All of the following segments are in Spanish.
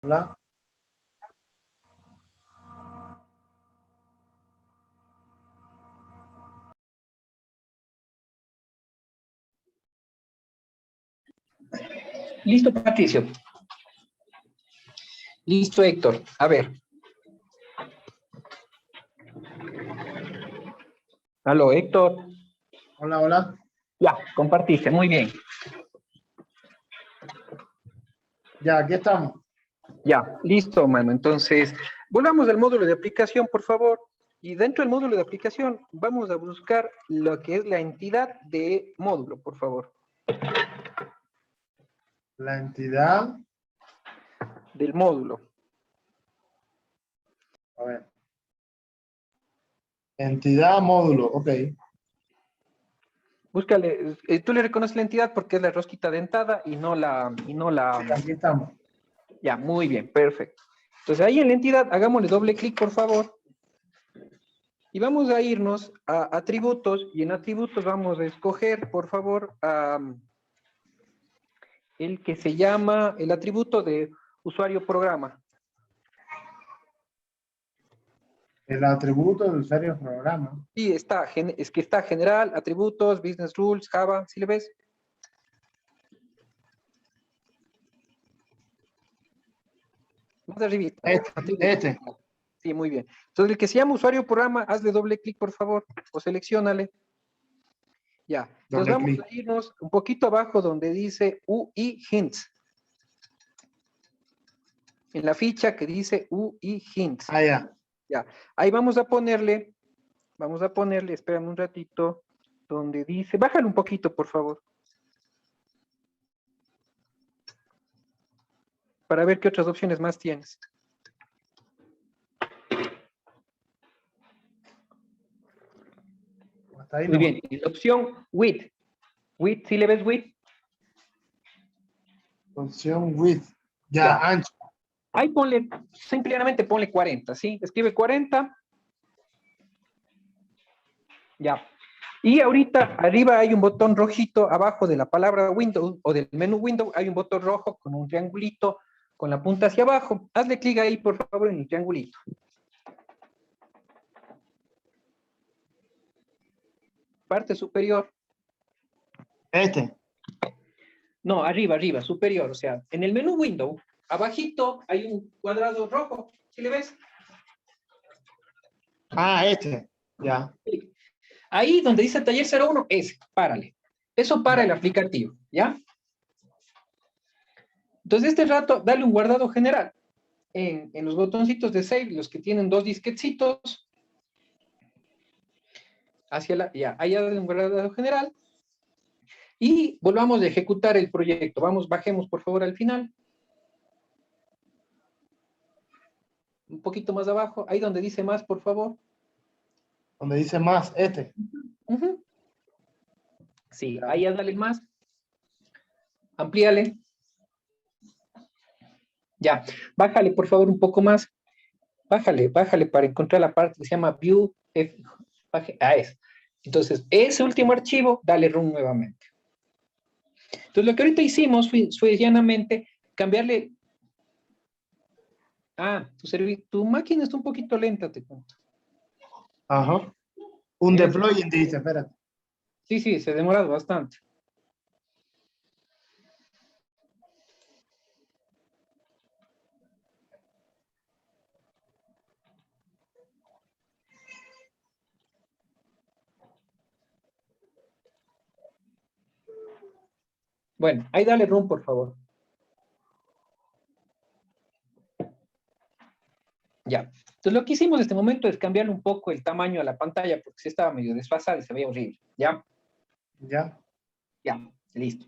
Hola. Listo, Patricio. Listo, Héctor. A ver. Aló, Héctor. Hola, hola. Ya, compartiste. Muy bien. Ya, aquí estamos. Ya, listo, mano. Entonces, volvamos al módulo de aplicación, por favor. Y dentro del módulo de aplicación, vamos a buscar lo que es la entidad de módulo, por favor. La entidad. Del módulo. A ver. Entidad, módulo. Ok. Búscale. Tú le reconoces la entidad porque es la rosquita dentada y no la. Sí, aquí estamos. Ya, muy bien, perfecto. Entonces, ahí en la entidad, hagámosle doble clic, por favor. Y vamos a irnos a atributos, y en atributos vamos a escoger, por favor, el que se llama el atributo de usuario programa. El atributo del usuario programa. Y está, es que está general, atributos, business rules, Java, ¿sí le ves? Más arriba. Este. Sí, muy bien. Entonces, el que se llama usuario programa, hazle doble clic, por favor, o seleccionale. Ya. Entonces, Doble vamos clic. a irnos un poquito abajo donde dice UI hints. En la ficha que dice UI hints. Ah, ya. Ya. Ahí vamos a ponerle, espérame un ratito, donde dice, bájale un poquito, por favor. Para ver qué otras opciones más tienes. Hasta ahí Muy no. bien, y la opción with. With, ¿sí le ves with? Opción width. Ya, Ya. ancho. Ahí ponle, simplemente ponle 40, ¿sí? Escribe 40. Ya. Y ahorita arriba hay un botón rojito, abajo de la palabra Windows o del menú Windows hay un botón rojo con un triangulito con la punta hacia abajo. Hazle clic ahí, por favor, en el triangulito. Parte superior. Este. No, arriba, superior. O sea, en el menú Windows, abajito hay un cuadrado rojo. ¿Sí le ves? Ah, este. Ya. Ahí donde dice taller 01, párale. Eso para Ya. el aplicativo, ¿ya? Entonces, este rato, dale un guardado general. En los botoncitos de save, los que tienen dos disquetcitos, hacia la, ya, ahí dale un guardado general. Y volvamos a ejecutar el proyecto. Vamos, bajemos por favor al final. Un poquito más abajo, ahí donde dice más, por favor. Donde dice más, este. Sí, Ya. ahí ya dale más. Amplíale. Ya, bájale por favor un poco más. Bájale para encontrar la parte que se llama View. Es. Entonces, ese último archivo, dale run nuevamente. Entonces, lo que ahorita hicimos fue llanamente cambiarle. Ah, tu máquina está un poquito lenta, te cuento. Ajá. Un Mira, deploying dice, espérate. sí, se ha demorado bastante. Bueno, ahí dale run, por favor. Ya. Entonces, lo que hicimos en este momento es cambiarle un poco el tamaño a la pantalla porque se estaba medio desfasada y se veía horrible. ¿Ya? Ya. Ya, listo.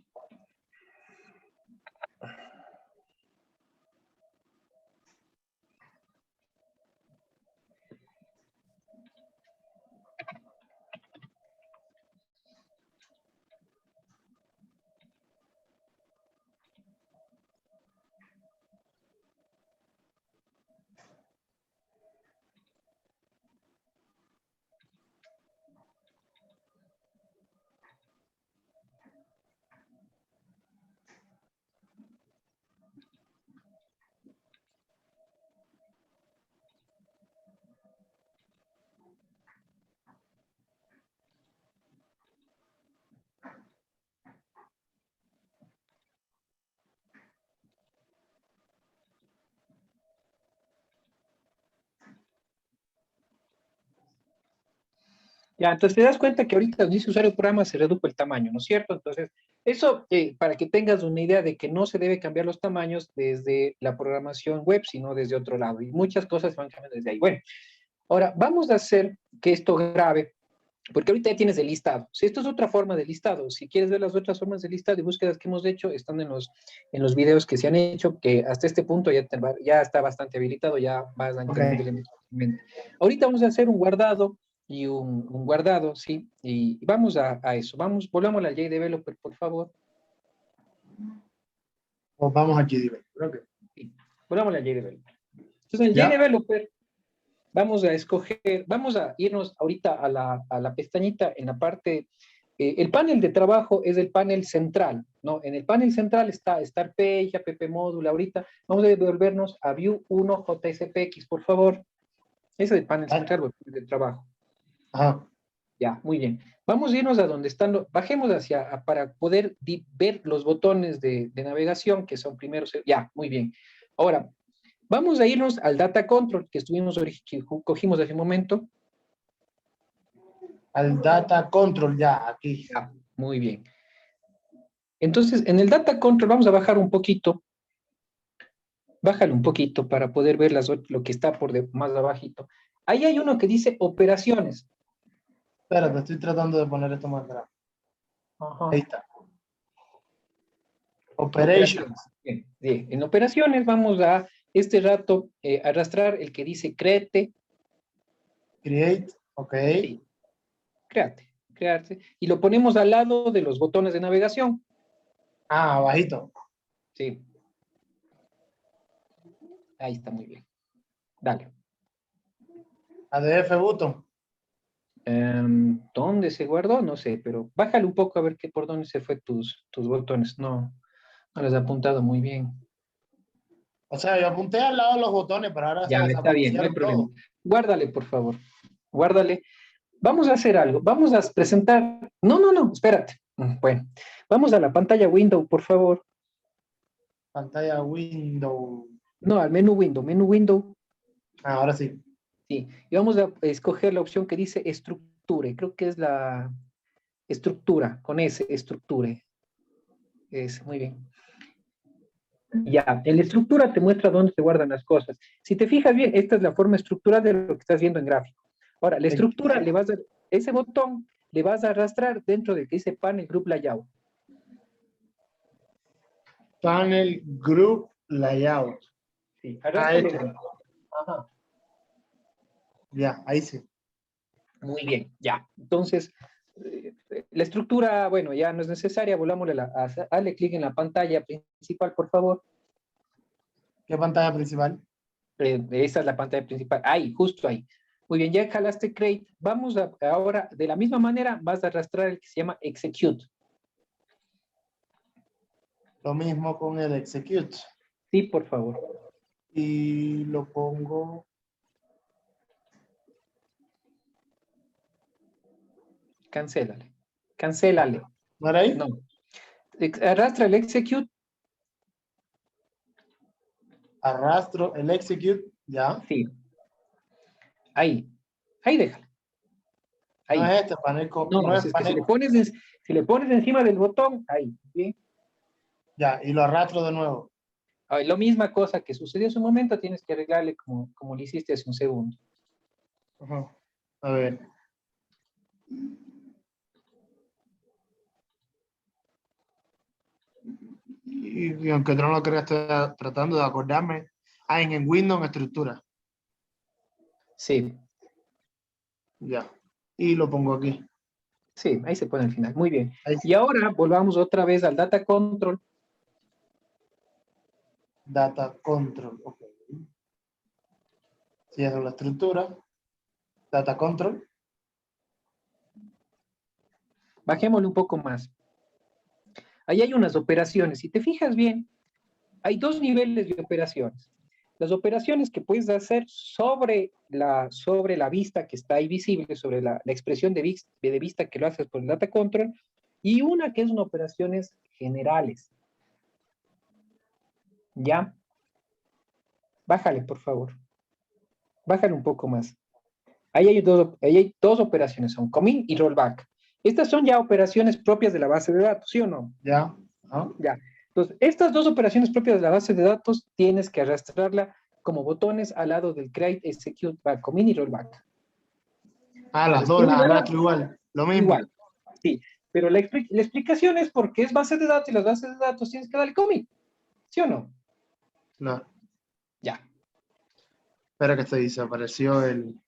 Ya, entonces te das cuenta que ahorita donde dice usuario programa se redujo el tamaño, ¿no es cierto? Entonces, eso para que tengas una idea de que no se debe cambiar los tamaños desde la programación web, sino desde otro lado. Y muchas cosas se van cambiando desde ahí. Bueno, ahora vamos a hacer que esto grabe, porque ahorita ya tienes el listado. Si esto es otra forma de listado, si quieres ver las otras formas de listado y búsquedas que hemos hecho, están en los videos que se han hecho, que hasta este punto ya está bastante habilitado, ya vas a entenderle mejor. Ahorita vamos a hacer un guardado y un guardado, ¿sí? Y vamos a eso. Volvamos al JDeveloper, por favor. Pues vamos a GDB. Creo que. Sí, volvamos al JDeveloper. Entonces, en Ya. JDeveloper vamos a escoger, vamos a irnos ahorita a la pestañita en la parte, el panel de trabajo es el panel central, ¿no? En el panel central está Start Page, App Módulo, ahorita vamos a devolvernos a View 1 JSPX, por favor. Ese es el panel central o el panel de trabajo. Ajá. Ya, muy bien. Vamos a irnos a donde están, bajemos para poder ver los botones de navegación que son primeros. Ya, muy bien. Ahora, vamos a irnos al Data Control que que cogimos hace un momento. Al Data Control, ya, aquí. Ya, muy bien. Entonces, en el Data Control vamos a bajar un poquito. Bájale un poquito para poder ver lo que está más abajito. Ahí hay uno que dice operaciones. Espérate, estoy tratando de poner esto más atrás. Ajá. Ahí está. Operations. Bien, bien. En operaciones vamos a este rato arrastrar el que dice créate. Create, ok. Sí, créate. Y lo ponemos al lado de los botones de navegación. Ah, abajito. Sí. Ahí está muy bien. Dale. ADF button. ¿Dónde se guardó? No sé, pero bájale un poco a ver por dónde se fue tus botones. No los he apuntado muy bien. O sea, yo apunté al lado de los botones, pero ahora se Ya, está bien, no hay desaparecieron problema. todos. Guárdale, por favor. Guárdale. Vamos a hacer algo. Vamos a presentar. No, espérate. Bueno, vamos a la pantalla Window, por favor. Pantalla Window. No, al menú Window. Ah, ahora sí. Sí. Y vamos a escoger la opción que dice estructure. Creo que es la estructura, con S, estructure. Es muy bien. Ya, en la estructura te muestra dónde se guardan las cosas. Si te fijas bien, esta es la forma estructural de lo que estás viendo en gráfico. Ahora, la estructura, ese botón le vas a arrastrar dentro del que dice Panel Group Layout. Panel Group Layout. Sí, arrástrale. Ajá. Ya, ahí sí. Muy bien, ya. Entonces, la estructura, bueno, ya no es necesaria. Volvámosle dale clic en la pantalla principal, por favor. ¿Qué pantalla principal? Esa es la pantalla principal. Ahí, justo ahí. Muy bien, ya jalaste Create. Vamos ahora, de la misma manera, vas a arrastrar el que se llama Execute. Lo mismo con el Execute. Sí, por favor. Y lo pongo. Cancélale. ¿No era ahí? No. Arrastra el Execute. Arrastro el Execute. Ya. Sí. Ahí déjalo. Ahí. No es este panel. No, No es es que panel. si le pones encima del botón, ahí. ¿Sí? Ya, y lo arrastro de nuevo. Ahí, lo misma cosa que sucedió hace un momento, tienes que arreglarle como lo hiciste hace un segundo. Ajá. A ver. Y aunque no lo crea, estoy tratando de acordarme. Ah, en Windows en estructura. Sí. Ya. Y lo pongo aquí. Sí, ahí se pone al final. Muy bien. Ahí. Y ahora volvamos otra vez al Data Control. Data Control. Ok. Cierro la estructura. Data Control. Bajémosle un poco más. Ahí hay unas operaciones. Si te fijas bien, hay dos niveles de operaciones. Las operaciones que puedes hacer sobre la vista que está ahí visible, sobre la expresión de vista que lo haces por el Data Control, y una que es una operaciones generales. ¿Ya? Bájale, por favor. Bájale un poco más. Ahí hay dos operaciones, son commit y rollback. Estas son ya operaciones propias de la base de datos, ¿sí o no? Ya. ¿No? Ya. Entonces, estas dos operaciones propias de la base de datos tienes que arrastrarla como botones al lado del create, execute, back, commit y rollback. Ah, las Entonces, dos, tienes las ahora arrastro igual. Lo mismo. igual, sí. Pero la explicación es porque es base de datos y las bases de datos tienes que darle commit, ¿sí o no? No. Ya. Espera que se desapareció el.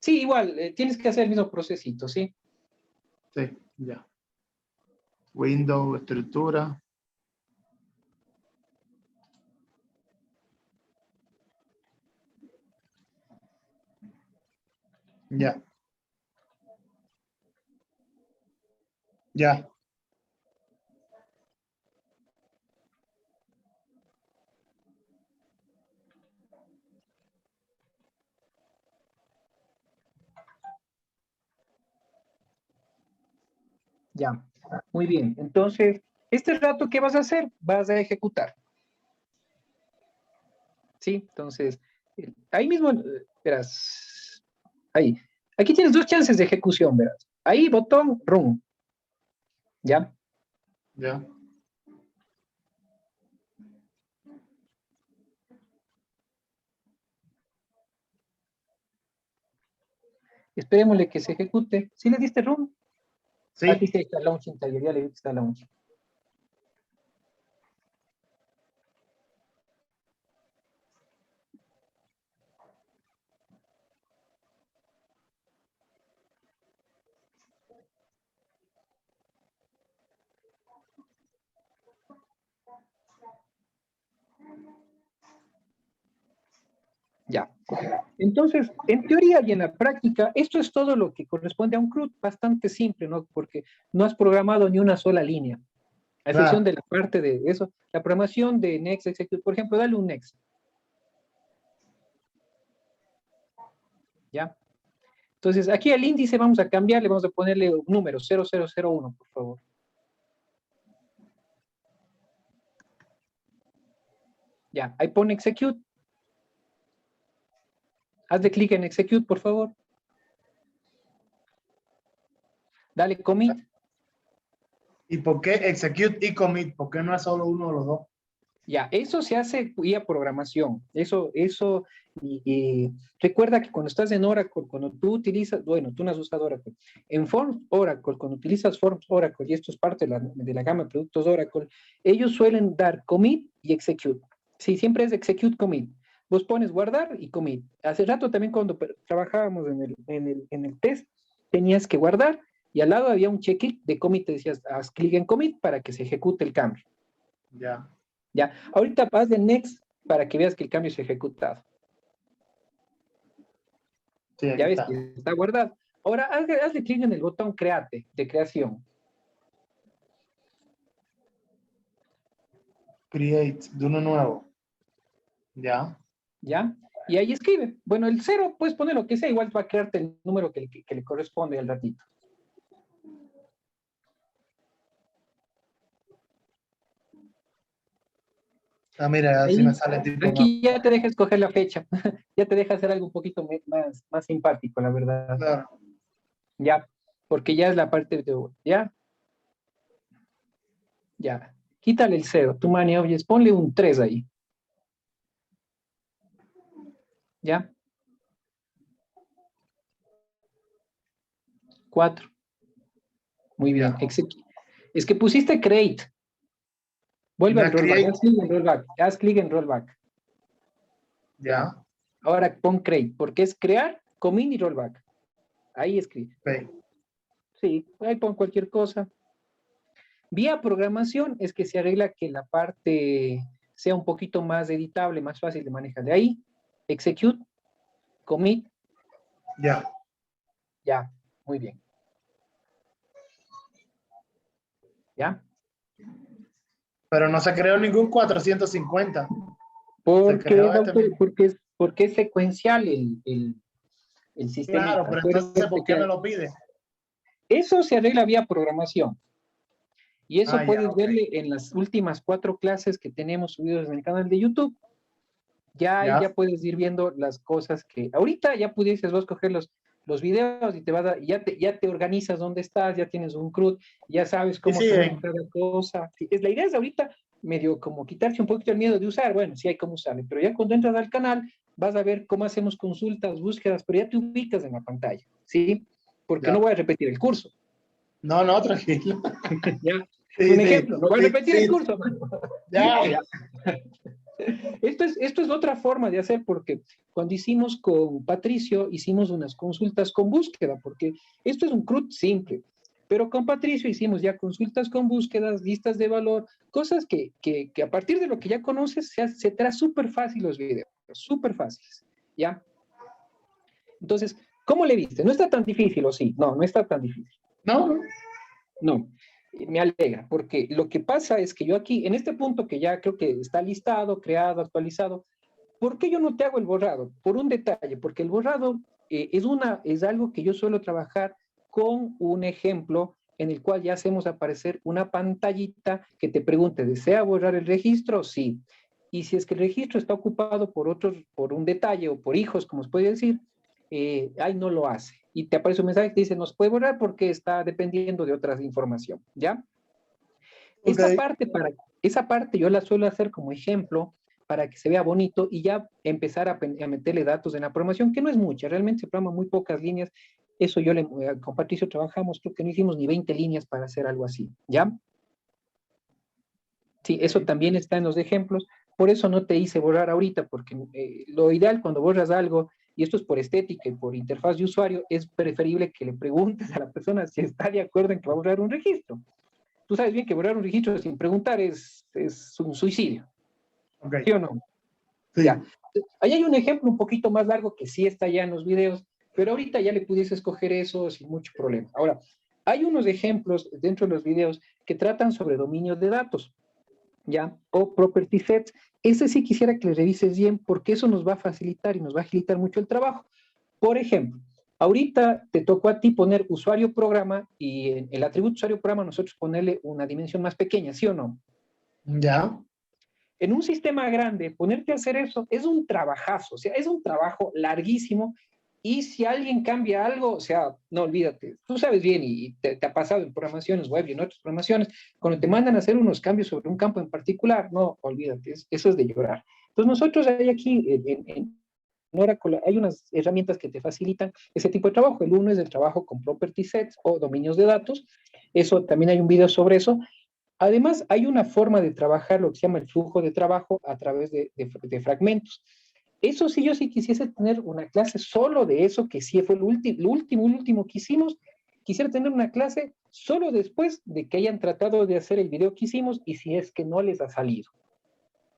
Sí, igual, tienes que hacer el mismo procesito, ¿sí? Sí, ya. Window, estructura. Ya. Ya. Ya. Muy bien. Entonces, este rato, ¿qué vas a hacer? Vas a ejecutar. ¿Sí? Entonces, ahí mismo, verás, ahí. Aquí tienes dos chances de ejecución, verás. Ahí, botón, run, ¿ya? Ya. Esperémosle que se ejecute. ¿Sí le diste run? Aquí Sí. está launching taller, ya le vi que está launching. Ya. Entonces, en teoría y en la práctica, esto es todo lo que corresponde a un CRUD, bastante simple, ¿no? Porque no has programado ni una sola línea, a excepción Claro. de la parte de eso, la programación de Next Execute, por ejemplo, dale un Next, ¿ya? Entonces, aquí al índice vamos a cambiar, le vamos a ponerle un número 0001, por favor. Ya, ahí pone Execute. Hazle clic en Execute, por favor. Dale Commit. ¿Y por qué execute y commit? ¿Por qué no es solo uno de los dos? Ya, eso se hace vía programación. Recuerda que cuando estás en Oracle, cuando tú utilizas, bueno, tú no has usado Oracle, en Forms Oracle, cuando utilizas Forms Oracle, y esto es parte de la gama de productos Oracle, ellos suelen dar commit y execute. Sí, siempre es execute commit. Vos pones guardar y commit. Hace rato también cuando trabajábamos en el test, tenías que guardar y al lado había un check de commit, te decías, haz clic en commit para que se ejecute el cambio. Ya. Ya, ahorita haz de next para que veas que el cambio se ha ejecutado. Sí, aquí Ya ves está. que está guardado. Ahora hazle clic en el botón create, de creación. Create, de uno nuevo. Ya. ¿Ya? Y ahí escribe. Bueno, el 0 puedes poner lo que sea, igual va a crearte el número que le corresponde al ratito. Ah, mira, así me Ahí, sale tipo más. aquí ya te deja escoger la fecha. Ya te deja hacer algo un poquito más simpático, la verdad. Claro. Ya, porque ya es la parte de... ¿Ya? Ya. Quítale el 0. Tu mani, oyes, ponle un 3 ahí. ¿Ya? 4. Muy bien. Ya. Es que pusiste create. Y Vuelve no al es rollback. create. Haz clic en rollback. Haz clic en rollback. Ya. Ya. Ahora pon create, porque es crear, commit y rollback. Ahí escribe. Ok. Sí, ahí pon cualquier cosa. Vía programación es que se arregla que la parte sea un poquito más editable, más fácil de manejar. De ahí, execute, commit, Ya. ya. Muy bien. ¿Ya? Pero no se creó ningún 450. Se Porque creó es, este mismo. porque es secuencial el Claro, sistemita. pero entonces, ¿por Acuérdate qué me que lo pide? eso se arregla vía programación. Y Ah, eso ya, puedes ok. verle en las últimas 4 clases que tenemos subidos en el canal de YouTube. Ya ahí Ya. ya puedes ir viendo las cosas que ahorita ya pudieses vos coger los videos y te vas a, ya te organizas dónde estás, ya tienes un CRUD, ya sabes Y cómo sí, hacemos cada cosa. Sí, la idea es ahorita medio como quitarse un poquito el miedo de usar, bueno, sí hay cómo usarlo, pero ya cuando entras al canal vas a ver cómo hacemos consultas, búsquedas, pero ya te ubicas en la pantalla, ¿sí? Porque no ya. voy a repetir el curso. No, no, tranquilo. ¿Ya? Sí, Un sí, ejemplo, no voy a sí, repetir el sí. curso. Ya. Ya. Esto es otra forma de hacer, porque cuando hicimos con Patricio, hicimos unas consultas con búsqueda, porque esto es un CRUD simple, pero con Patricio hicimos ya consultas con búsquedas, listas de valor, cosas que a partir de lo que ya conoces se te hará súper fácil los videos, súper fáciles, ¿ya? Entonces, ¿cómo le viste? ¿No está tan difícil o sí? No, no está tan difícil. No, No, me alegra, porque lo que pasa es que yo aquí, en este punto que ya creo que está listado, creado, actualizado, ¿por qué yo no te hago el borrado? Por un detalle, porque el borrado es algo que yo suelo trabajar con un ejemplo en el cual ya hacemos aparecer una pantallita que te pregunte, ¿desea borrar el registro? Sí. Y si es que el registro está ocupado por un detalle o por hijos, como se puede decir, ahí no lo hace. Y te aparece un mensaje que dice, no se puede borrar porque está dependiendo de otra información, ¿ya? ok. Esa parte yo la suelo hacer como ejemplo para que se vea bonito y ya empezar a meterle datos en la programación, que no es mucha, realmente se programa muy pocas líneas. Eso con Patricio trabajamos, creo que no hicimos ni 20 líneas para hacer algo así, ¿ya? Sí, eso Ok. también está en los ejemplos. Por eso no te hice borrar ahorita, porque lo ideal cuando borras algo, y esto es por estética y por interfaz de usuario, es preferible que le preguntes a la persona si está de acuerdo en que va a borrar un registro. Tú sabes bien que borrar un registro sin preguntar es un suicidio, Ok. ¿sí o no? Ya. Sí. Ahí hay un ejemplo un poquito más largo que sí está ya en los videos, pero ahorita ya le pudiese escoger eso sin mucho problema. Ahora, hay unos ejemplos dentro de los videos que tratan sobre dominios de datos, ¿ya? O property sets. Ese sí quisiera que le revises bien porque eso nos va a facilitar y nos va a agilitar mucho el trabajo. Por ejemplo, ahorita te tocó a ti poner usuario programa y en el atributo usuario programa nosotros ponerle una dimensión más pequeña, ¿sí o no? Ya. En un sistema grande, ponerte a hacer eso es un trabajazo, o sea, es un trabajo larguísimo. Y si alguien cambia algo, o sea, no olvídate, tú sabes bien y te ha pasado en programaciones web y en otras programaciones, cuando te mandan a hacer unos cambios sobre un campo en particular, no, olvídate, eso es de llorar. Entonces nosotros hay aquí en Oracle hay unas herramientas que te facilitan ese tipo de trabajo. El uno es el trabajo con property sets o dominios de datos. Eso también hay un video sobre eso. Además, hay una forma de trabajar lo que se llama el flujo de trabajo a través de fragmentos. Eso sí, yo sí quisiese tener una clase solo de eso, que sí fue lo último que hicimos. Quisiera tener una clase solo después de que hayan tratado de hacer el video que hicimos y si es que no les ha salido.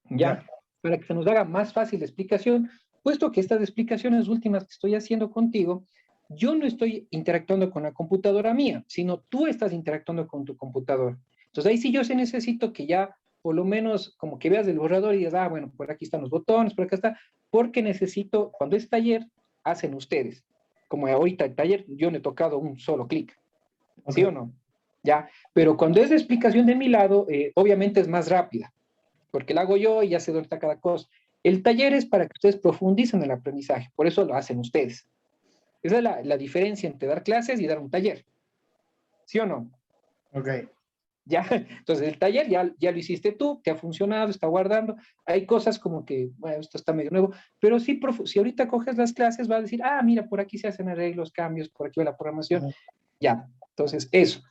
¿Ya? Ya. Para que se nos haga más fácil la explicación, puesto que estas explicaciones últimas que estoy haciendo contigo, yo no estoy interactuando con la computadora mía, sino tú estás interactuando con tu computadora. Entonces ahí sí yo sí necesito que ya por lo menos como que veas el borrador y digas, ah, bueno, por aquí están los botones, por acá está, porque necesito, cuando es taller, hacen ustedes. Como ahorita el taller, yo no he tocado un solo clic, Ok. ¿sí o no? Ya, pero cuando es de explicación de mi lado, obviamente es más rápida porque la hago yo y ya sé dónde está cada cosa. El taller es para que ustedes profundicen el aprendizaje, por eso lo hacen ustedes. Esa es la diferencia entre dar clases y dar un taller, ¿sí o no? Ok. Ya, entonces el taller ya lo hiciste tú, te ha funcionado, está guardando. Hay cosas como que, bueno, esto está medio nuevo, pero sí, si ahorita coges las clases, va a decir, ah, mira, por aquí se hacen arreglos, cambios, por aquí va la programación. Ya, entonces eso.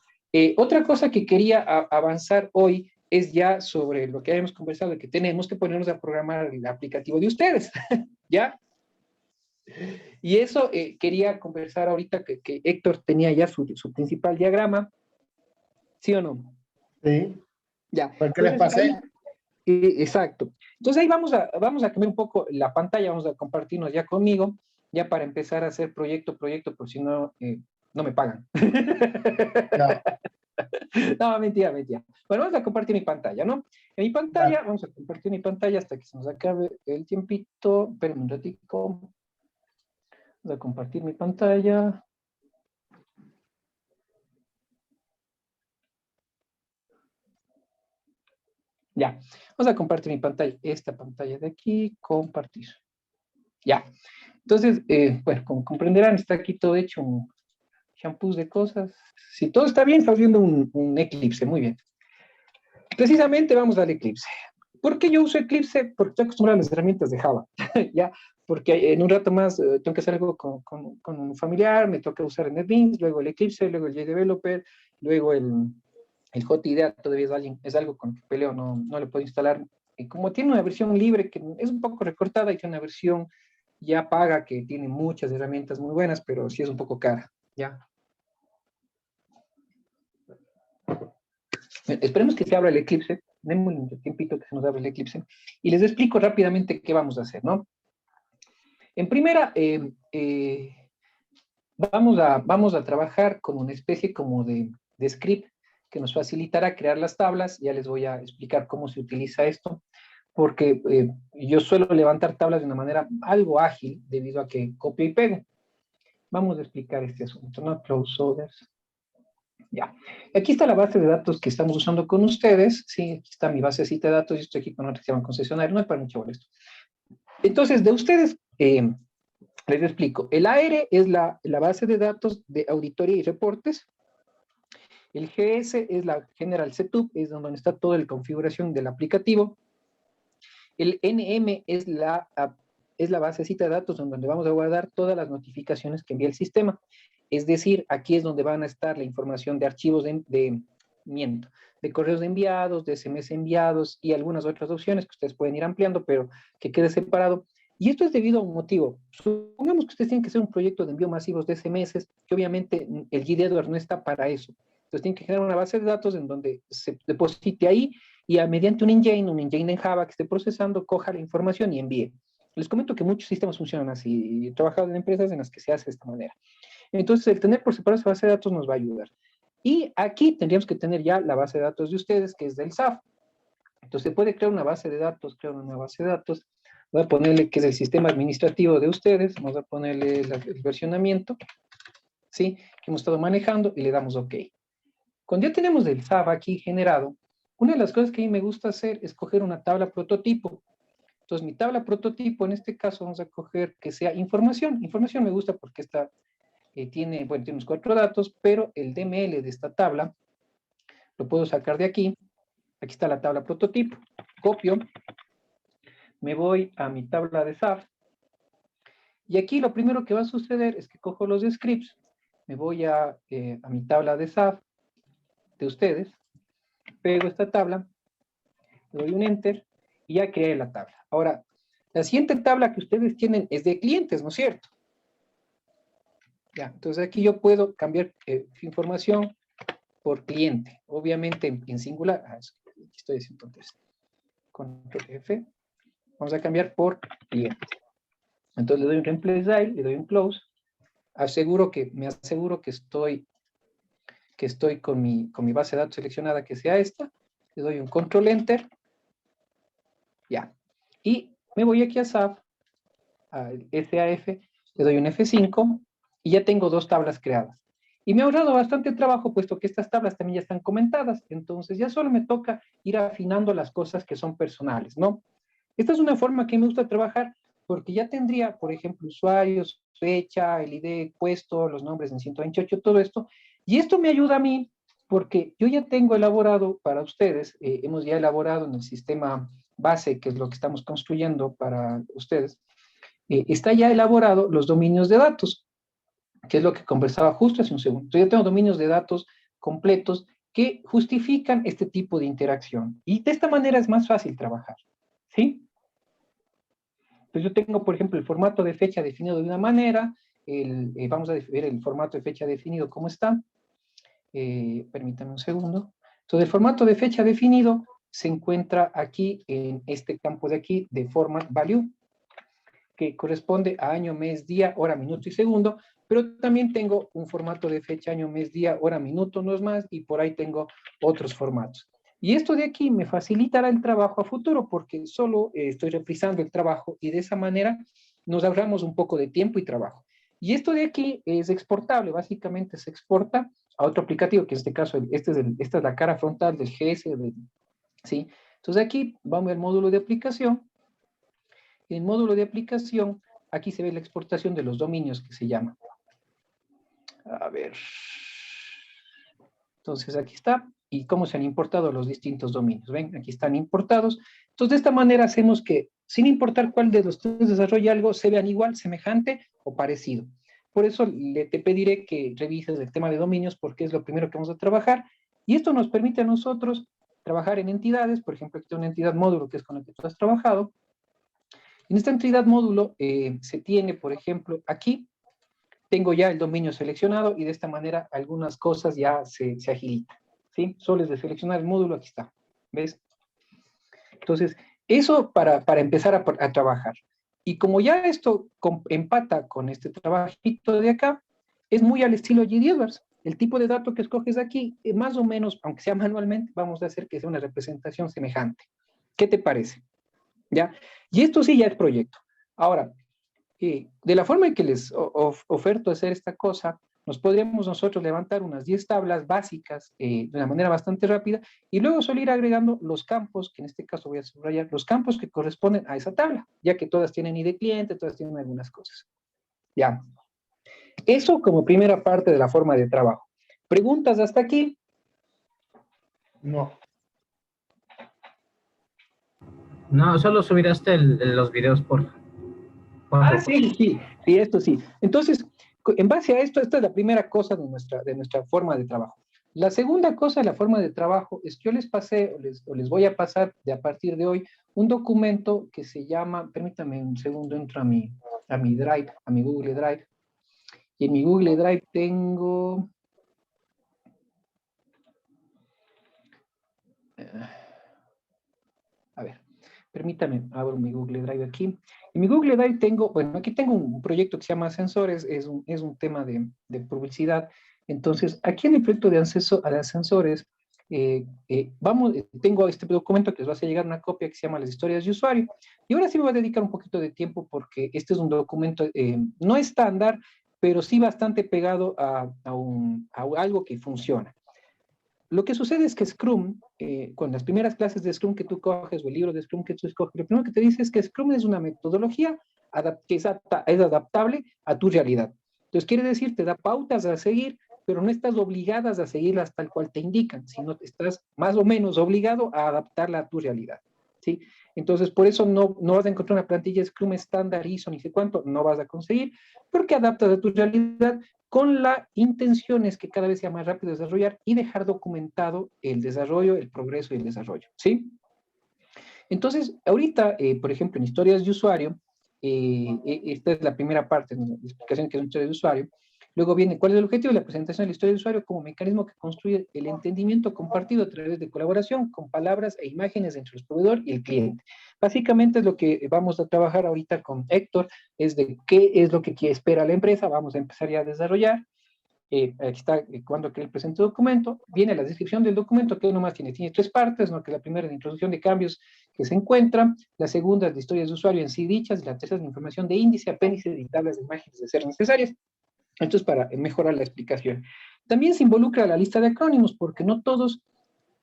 Otra cosa que quería avanzar hoy es ya sobre lo que habíamos conversado, de que tenemos que ponernos a programar el aplicativo de ustedes, ¿ya? Y eso quería conversar ahorita que Héctor tenía ya su principal diagrama, ¿sí o no? Sí. Ya, ¿Por qué les entonces pasé? ahí, exacto. Entonces ahí vamos a cambiar un poco la pantalla, vamos a compartirnos ya conmigo, ya para empezar a hacer proyecto, porque si no, no me pagan. Ya. No, mentira, mentira. Bueno, vamos a compartir mi pantalla, ¿no? En mi Ya. pantalla, vamos a compartir mi pantalla hasta que se nos acabe el tiempito. Espérenme un ratico. Voy a compartir mi pantalla. Ya, vamos a compartir mi pantalla. Esta pantalla de aquí, compartir. Ya. Entonces, bueno, como comprenderán, está aquí todo hecho un champús de cosas. Si todo está bien, estamos viendo un eclipse. Muy bien. Precisamente vamos al eclipse. ¿Por qué yo uso Eclipse? Porque estoy acostumbrado a las herramientas de Java, ¿ya? Porque en un rato más tengo que hacer algo con un familiar, me toca usar NetBeans, luego el Eclipse, luego el JDeveloper, luego el JIDEA todavía es algo con que peleo, no lo puedo instalar. Y como tiene una versión libre que es un poco recortada y tiene una versión ya paga que tiene muchas herramientas muy buenas, pero sí es un poco cara, ¿ya? Esperemos que se abra el eclipse, démosle un tiempito que se nos abra el eclipse, y les explico rápidamente qué vamos a hacer, ¿no? En primera, vamos a trabajar con una especie como de script que nos facilitará crear las tablas. Ya les voy a explicar cómo se utiliza esto, porque yo suelo levantar tablas de una manera algo ágil debido a que copio y pego. Vamos a explicar este asunto, ¿no? Close orders. Ya. Aquí está la base de datos que estamos usando con ustedes. Sí, aquí está mi basecita de datos y estoy aquí con otra que se llama concesionario. No es para mucho esto. Entonces, de ustedes, les explico. El AR es la base de datos de auditoría y reportes. El GS es la General Setup, es donde está toda la configuración del aplicativo. El NM es la basecita de datos en donde vamos a guardar todas las notificaciones que envía el sistema. Es decir, aquí es donde van a estar la información de archivos de correos enviados, de SMS enviados y algunas otras opciones que ustedes pueden ir ampliando, pero que quede separado. Y esto es debido a un motivo. Supongamos que ustedes tienen que hacer un proyecto de envío masivos de SMS, que obviamente el GDEDWARE no está para eso. Entonces tienen que generar una base de datos en donde se deposite ahí y mediante un engine en Java que esté procesando, coja la información y envíe. Les comento que muchos sistemas funcionan así. He trabajado en empresas en las que se hace de esta manera. Entonces, el tener por separado esa base de datos nos va a ayudar. Y aquí tendríamos que tener ya la base de datos de ustedes, que es del SAF. Entonces, se puede crear una base de datos, crear una nueva base de datos. Voy a ponerle que es el sistema administrativo de ustedes. Vamos a ponerle el versionamiento, ¿sí? Que hemos estado manejando y le damos OK. Cuando ya tenemos el SAF aquí generado, una de las cosas que a mí me gusta hacer es coger una tabla prototipo. Entonces, mi tabla prototipo, en este caso, vamos a coger que sea información. Información me gusta porque esta tiene unos 4 datos, pero el DML de esta tabla lo puedo sacar de aquí. Aquí está la tabla prototipo. Copio. Me voy a mi tabla de SAF. Y aquí lo primero que va a suceder es que cojo los scripts. Me voy a mi tabla de SAF de ustedes. Pego esta tabla. Le doy un Enter y ya creé la tabla. Ahora, la siguiente tabla que ustedes tienen es de clientes, ¿no es cierto? Ya, entonces aquí yo puedo cambiar información por cliente, obviamente en singular. Aquí estoy haciendo entonces. Control F. Vamos a cambiar por cliente. Entonces le doy un replace all, le doy un close. Me aseguro que estoy con mi base de datos seleccionada, que sea esta. Le doy un control enter. Ya. Y me voy aquí a SAF, al SAF, le doy un F5 y ya tengo 2 tablas creadas. Y me ha ahorrado bastante trabajo, puesto que estas tablas también ya están comentadas. Entonces ya solo me toca ir afinando las cosas que son personales, ¿no? Esta es una forma que me gusta trabajar porque ya tendría, por ejemplo, usuarios, fecha, el ID puesto, los nombres en 128, todo esto. Y esto me ayuda a mí porque yo ya tengo elaborado para ustedes, hemos ya elaborado en el sistema base, que es lo que estamos construyendo para ustedes, está ya elaborado los dominios de datos, que es lo que conversaba justo hace un segundo. Entonces, ya tengo dominios de datos completos que justifican este tipo de interacción. Y de esta manera es más fácil trabajar, ¿sí? Entonces yo tengo, por ejemplo, el formato de fecha definido de una manera, vamos a ver el formato de fecha definido cómo está. Permítanme un segundo. Entonces el formato de fecha definido se encuentra aquí en este campo de aquí de format value, que corresponde a año, mes, día, hora, minuto y segundo, pero también tengo un formato de fecha, año, mes, día, hora, minuto, no es más, y por ahí tengo otros formatos. Y esto de aquí me facilitará el trabajo a futuro porque solo estoy reprisando el trabajo y de esa manera nos ahorramos un poco de tiempo y trabajo. Y esto de aquí es exportable, básicamente se exporta a otro aplicativo, que en este caso, esta es la cara frontal del GS, ¿sí? Entonces aquí vamos al módulo de aplicación. En el módulo de aplicación, aquí se ve la exportación de los dominios que se llama. A ver. Entonces aquí está. Y cómo se han importado los distintos dominios. ¿Ven? Aquí están importados. Entonces de esta manera hacemos que, sin importar cuál de los tres desarrolla algo, se vean igual, semejante o parecido. Por eso te pediré que revises el tema de dominios porque es lo primero que vamos a trabajar. Y esto nos permite a nosotros trabajar en entidades. Por ejemplo, aquí está una entidad módulo que es con la que tú has trabajado. En esta entidad módulo se tiene, por ejemplo, aquí tengo ya el dominio seleccionado y de esta manera algunas cosas ya se agilitan, ¿sí? Solo es de seleccionar el módulo, aquí está, ¿ves? Entonces, eso para empezar a trabajar. Y como ya esto empata con este trabajito de acá, es muy al estilo G.D. Edwards. El tipo de dato que escoges aquí, más o menos, aunque sea manualmente, vamos a hacer que sea una representación semejante. ¿Qué te parece? ¿Ya? Y esto sí ya es proyecto. Ahora, de la forma en que les oferto hacer esta cosa, nos podríamos nosotros levantar unas 10 tablas básicas de una manera bastante rápida y luego solo ir agregando los campos, que en este caso voy a subrayar, los campos que corresponden a esa tabla, ya que todas tienen ID cliente, todas tienen algunas cosas. Ya. Eso como primera parte de la forma de trabajo. ¿Preguntas hasta aquí? No. No, solo subirás los videos por Ah, favor. sí, esto sí. Entonces, en base a esto, esta es la primera cosa de nuestra forma de trabajo. La segunda cosa de la forma de trabajo es que yo les pasé, o les voy a pasar de a partir de hoy, un documento que se llama, permítame un segundo, entro a mi Drive, a mi Google Drive, y en mi Google Drive tengo... a ver, permítame, abro mi Google Drive aquí. En mi Google Drive tengo, bueno, aquí tengo un proyecto que se llama Ascensores, es un tema de publicidad. Entonces, aquí en el proyecto de Ascensores, tengo este documento que les va a hacer llegar una copia que se llama Las historias de usuario. Y ahora sí me voy a dedicar un poquito de tiempo porque este es un documento no estándar, pero sí bastante pegado a algo que funciona. Lo que sucede es que Scrum, con las primeras clases de Scrum que tú coges o el libro de Scrum que tú escoges, lo primero que te dice es que Scrum es una metodología que es adaptable a tu realidad. Entonces quiere decir, te da pautas a seguir, pero no estás obligadas a seguirlas tal cual te indican, sino estás más o menos obligado a adaptarla a tu realidad, ¿sí? Entonces, por eso no vas a encontrar una plantilla Scrum estándar, ISO, ni sé cuánto, no vas a conseguir, porque adaptas a tu realidad con la intención es que cada vez sea más rápido desarrollar y dejar documentado el desarrollo, el progreso y el desarrollo, ¿sí? Entonces, ahorita, por ejemplo, en historias de usuario, esta es la primera parte de la explicación que es una historia de usuario. Luego viene cuál es el objetivo de la presentación de la historia de usuario como mecanismo que construye el entendimiento compartido a través de colaboración con palabras e imágenes entre el proveedor y el cliente. Básicamente es lo que vamos a trabajar ahorita con Héctor, es de qué es lo que espera la empresa, vamos a empezar ya a desarrollar. Aquí está cuando que el presente documento, viene la descripción del documento que nomás tiene tres partes, ¿no? Que la primera es la introducción de cambios que se encuentran, la segunda es la historia de usuario en sí dichas, y la tercera es la información de índice, apéndice y tablas de imágenes de ser necesarias. Esto es para mejorar la explicación. También se involucra la lista de acrónimos, porque no todos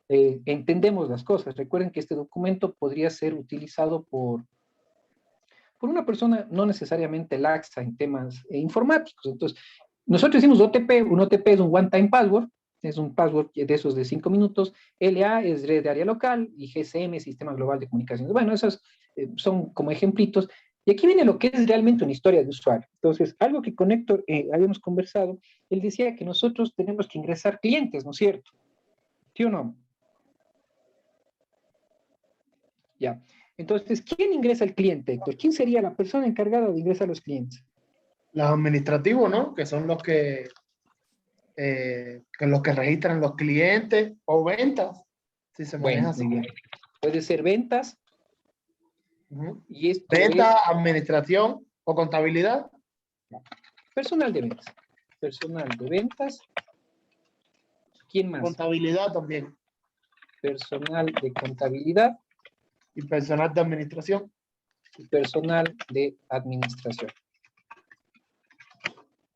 entendemos las cosas. Recuerden que este documento podría ser utilizado por una persona no necesariamente laxa en temas informáticos. Entonces, nosotros decimos OTP, un OTP es un one-time password, es un password de esos de 5 minutos, LA es red de área local y GSM, Sistema Global de Comunicaciones. Bueno, esos son como ejemplitos. Y aquí viene lo que es realmente una historia de usuario. Entonces, algo que con Héctor habíamos conversado, él decía que nosotros tenemos que ingresar clientes, ¿no es cierto? ¿Sí o no? Ya. Entonces, ¿quién ingresa al cliente, Héctor? ¿Quién sería la persona encargada de ingresar a los clientes? Los administrativos, ¿no? Que son los que registran los clientes o ventas, si se maneja Bueno, así. muy bien. Puede ser ventas, y esto Venta, es administración o contabilidad. personal de ventas. Personal de ventas. ¿Quién más? Contabilidad también. Personal de contabilidad Y personal de administración. y personal de administración.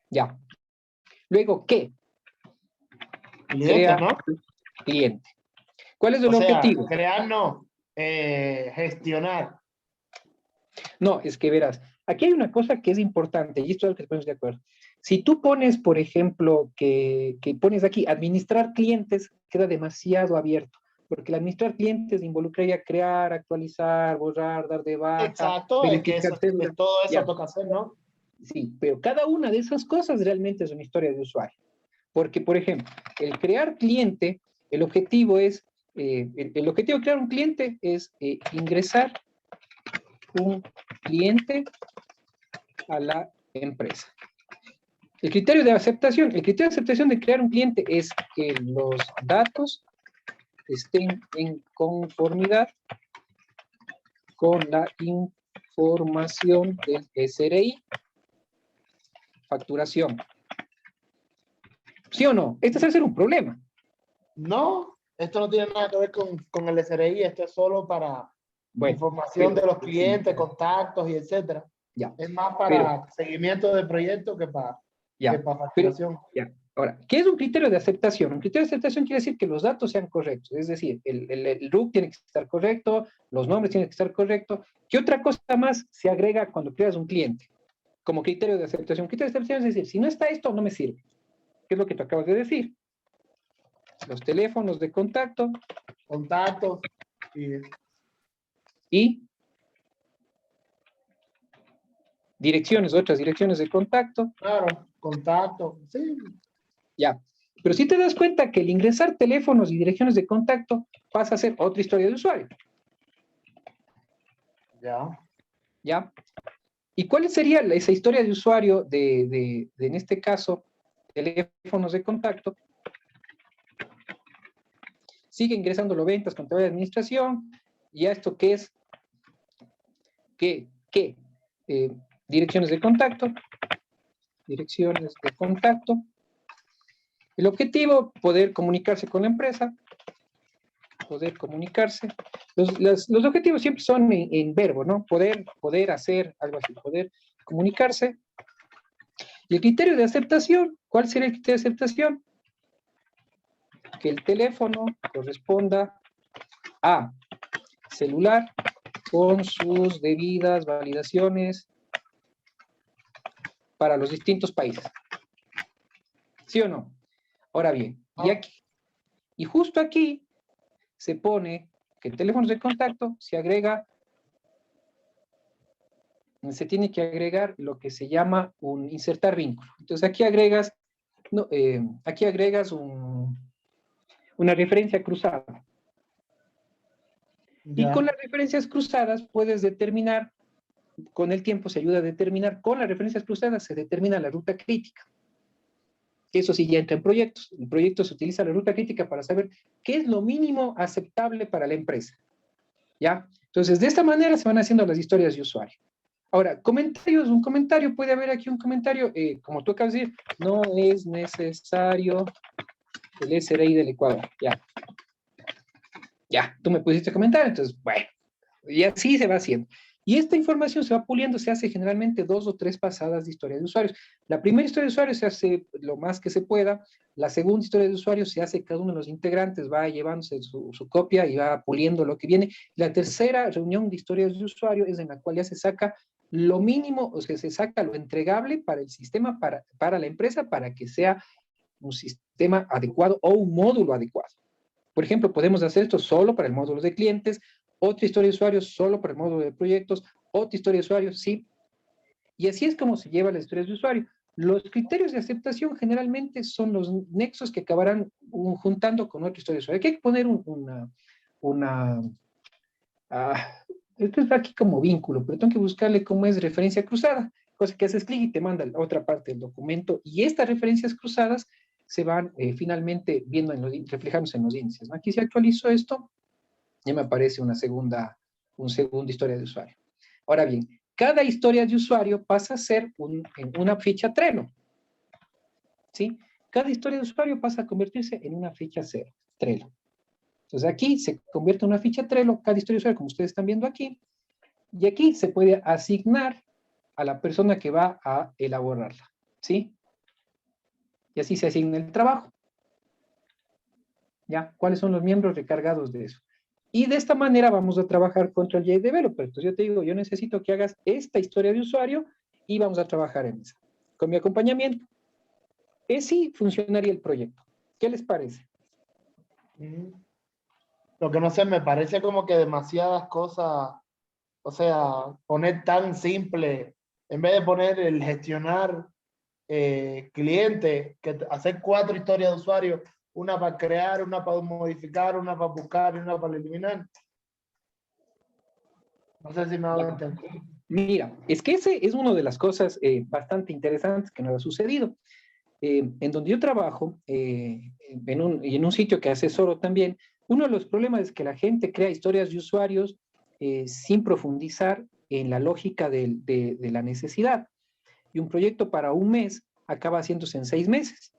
Ya. Luego, ¿qué? Clientes, Crea ¿no? cliente. ¿Cuál es el O sea, objetivo? crear no. gestionar. No, es que verás, aquí hay una cosa que es importante, y esto es algo que estamos de acuerdo. Si tú pones, por ejemplo, que pones aquí, administrar clientes, queda demasiado abierto, porque el administrar clientes involucraría crear, actualizar, borrar, dar de baja, Exacto, es que verificar eso, cédula. todo eso Ya, toca hacer, ¿no? sí, pero cada una de esas cosas realmente es una historia de usuario. Porque, por ejemplo, el crear cliente, el objetivo es, el objetivo de crear un cliente es ingresar un cliente a la empresa. El criterio de aceptación de crear un cliente es que los datos estén en conformidad con la información del SRI, facturación. ¿Sí o no? Este es ser un problema. No, esto no tiene nada que ver con el SRI, esto es solo para Bueno, información de los sí, clientes, contactos y etcétera. ya, Es más pero, para seguimiento del proyecto que ya, para pero, facturación. ya. Ahora, ¿qué es un criterio de aceptación? Un criterio de aceptación quiere decir que los datos sean correctos, es decir, el RUC tiene que estar correcto, los nombres tienen que estar correctos. ¿Qué otra cosa más se agrega cuando creas un cliente? Como criterio de aceptación. Criterio de aceptación es decir, si no está esto, no me sirve. ¿Qué es lo que tú acabas de decir? Los teléfonos de contacto Contactos y direcciones, otras direcciones de contacto. claro, contactos, sí, Ya. Pero si te das cuenta que el ingresar teléfonos y direcciones de contacto pasa a ser otra historia de usuario. ya. ¿Ya? ¿Y cuál sería esa historia de usuario en este caso, teléfonos de contacto? Sigue ingresando los ventas, contabilidad de administración, y a esto que es, ¿qué? Direcciones de contacto, el objetivo, poder comunicarse con la empresa, poder comunicarse. Los objetivos siempre son en verbo, ¿no? Poder hacer, algo así, poder comunicarse. Y el criterio de aceptación, ¿cuál sería el criterio de aceptación? Que el teléfono corresponda a celular con sus debidas validaciones para los distintos países. ¿Sí o no? Ahora bien, y justo aquí se pone que en teléfonos de contacto se tiene que agregar lo que se llama un insertar vínculo. Entonces aquí agregas, no, una referencia cruzada. Y Ya. con las referencias cruzadas puedes determinar, con el tiempo se ayuda a determinar, con las referencias cruzadas se determina la ruta crítica. Eso sí ya entra en proyectos. En proyectos se utiliza la ruta crítica para saber qué es lo mínimo aceptable para la empresa. ¿Ya? Entonces, de esta manera se van haciendo las historias de usuario. Ahora, comentarios, un comentario, puede haber aquí un comentario, como tú acabas de decir, no es necesario el SRI del Ecuador. Ya, tú me pusiste comentar, entonces, bueno, y así se va haciendo. Y esta información se va puliendo, se hace generalmente 2 o 3 pasadas de historia de usuarios. La primera historia de usuarios se hace lo más que se pueda, la segunda historia de usuarios se hace cada uno de los integrantes, va llevándose su copia y va puliendo lo que viene. La tercera reunión de historias de usuario es en la cual ya se saca lo mínimo, o sea, se saca lo entregable para el sistema, para la empresa, para que sea un sistema adecuado o un módulo adecuado. Por ejemplo, podemos hacer esto solo para el módulo de clientes, otra historia de usuarios solo para el módulo de proyectos, otra historia de usuarios, sí. Y así es como se lleva las historias de usuario. Los criterios de aceptación generalmente son los nexos que acabarán juntando con otra historia de usuario. Aquí hay que poner esto está aquí como vínculo, pero tengo que buscarle cómo es referencia cruzada, cosa que haces clic y te manda a la otra parte del documento, y estas referencias cruzadas se van finalmente viendo reflejándose en los índices, ¿no? Aquí si actualizo esto, ya me aparece una segunda historia de usuario. Ahora bien, cada historia de usuario pasa a ser una ficha Trello, ¿sí? Cada historia de usuario pasa a convertirse en una ficha Trello. Entonces aquí se convierte en una ficha Trello, cada historia de usuario, como ustedes están viendo aquí, y aquí se puede asignar a la persona que va a elaborarla, ¿sí? Y así se asigna el trabajo. ¿Ya? ¿Cuáles son los miembros recargados de eso? Y de esta manera vamos a trabajar contra el JDeveloper. Entonces yo te digo, yo necesito que hagas esta historia de usuario y vamos a trabajar en esa. Con mi acompañamiento. Así funcionaría el proyecto. ¿Qué les parece? Lo que no sé, me parece como que demasiadas cosas, o sea, poner tan simple, en vez de poner el gestionar cliente, que hacer 4 historias de usuario, una para crear, una para modificar, una para buscar y una para eliminar. No sé si me hago entender. Mira, es que ese es una de las cosas bastante interesantes que nos ha sucedido. En donde yo trabajo, en un sitio que asesoro también, uno de los problemas es que la gente crea historias de usuarios sin profundizar en la lógica de la necesidad. Y un proyecto para un mes acaba haciéndose en 6 meses,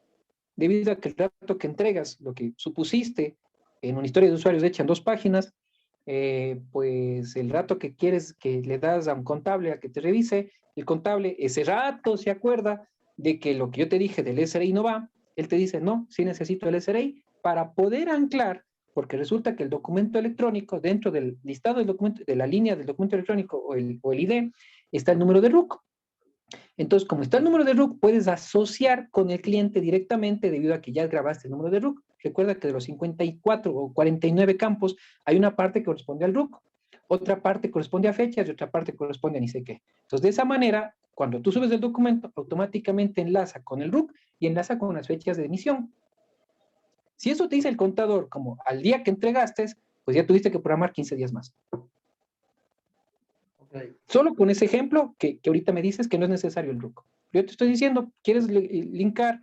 debido a que el rato que entregas, lo que supusiste en una historia de usuarios hecha en 2 páginas, pues el rato que quieres que le das a un contable a que te revise, el contable ese rato se acuerda de que lo que yo te dije del SRI no va, él te dice, no, sí necesito el SRI para poder anclar, porque resulta que el documento electrónico, dentro del listado del documento, de la línea del documento electrónico o el ID, está el número de RUC. Entonces, como está el número de RUC, puedes asociar con el cliente directamente debido a que ya grabaste el número de RUC. Recuerda que de los 54 o 49 campos, hay una parte que corresponde al RUC, otra parte corresponde a fechas y otra parte corresponde a ni sé qué. Entonces, de esa manera, cuando tú subes el documento, automáticamente enlaza con el RUC y enlaza con las fechas de emisión. Si eso te dice el contador como al día que entregaste, pues ya tuviste que programar 15 días más. Okay. Solo con ese ejemplo que ahorita me dices que no es necesario el RUC. Yo te estoy diciendo, ¿quieres linkar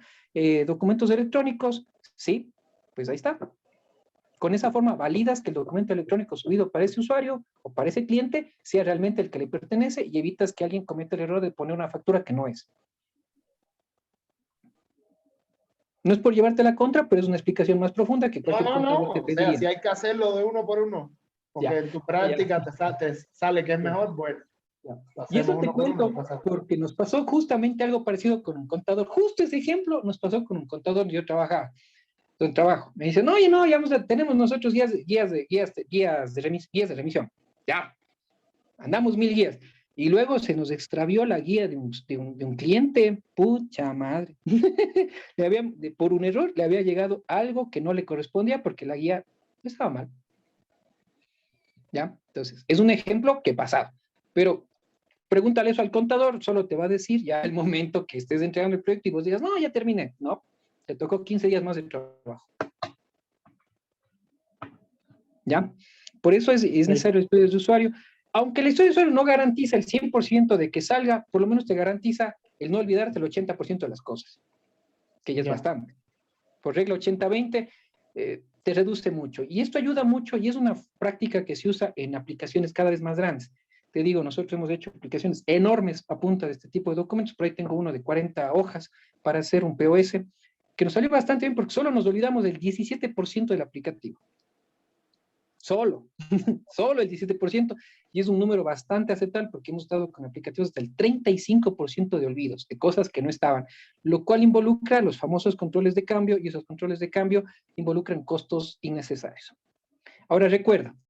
documentos electrónicos? Sí, pues ahí está. Con esa forma validas que el documento electrónico subido para ese usuario o para ese cliente sea realmente el que le pertenece y evitas que alguien cometa el error de poner una factura que no es. No es por llevarte la contra, pero es una explicación más profunda que cualquier contador te O sea, pediría. si hay que hacerlo de uno por uno, porque Ya, en tu práctica te sale que es mejor, bueno, ya. lo Y hacemos eso te uno por uno. cuento porque nos pasó justamente algo parecido con un contador. Justo ese ejemplo nos pasó con un contador donde yo trabajaba. Donde trabajo. Me dicen, oye, no, ya tenemos nosotros guías de remisión. Ya, andamos 1000 guías. Y luego se nos extravió la guía de un cliente. Pucha madre. Por un error le había llegado algo que no le correspondía porque la guía estaba mal. ¿Ya? Entonces, es un ejemplo que pasado. Pero pregúntale eso al contador, solo te va a decir ya el momento que estés entregando el proyecto y vos digas, no, ya terminé. No, te tocó 15 días más de trabajo. ¿Ya? Por eso es necesario estudios de usuario. Aunque el estudio de usuario no garantiza el 100% de que salga, por lo menos te garantiza el no olvidarte el 80% de las cosas, que ya es bastante. Por regla 80-20, te reduce mucho. Y esto ayuda mucho y es una práctica que se usa en aplicaciones cada vez más grandes. Te digo, nosotros hemos hecho aplicaciones enormes a punta de este tipo de documentos. Por ahí tengo uno de 40 hojas para hacer un POS, que nos salió bastante bien porque solo nos olvidamos del 17% del aplicativo. Solo el 17%, y es un número bastante aceptable porque hemos estado con aplicativos hasta el 35% de olvidos, de cosas que no estaban, lo cual involucra los famosos controles de cambio, y esos controles de cambio involucran costos innecesarios. Ahora recuerda,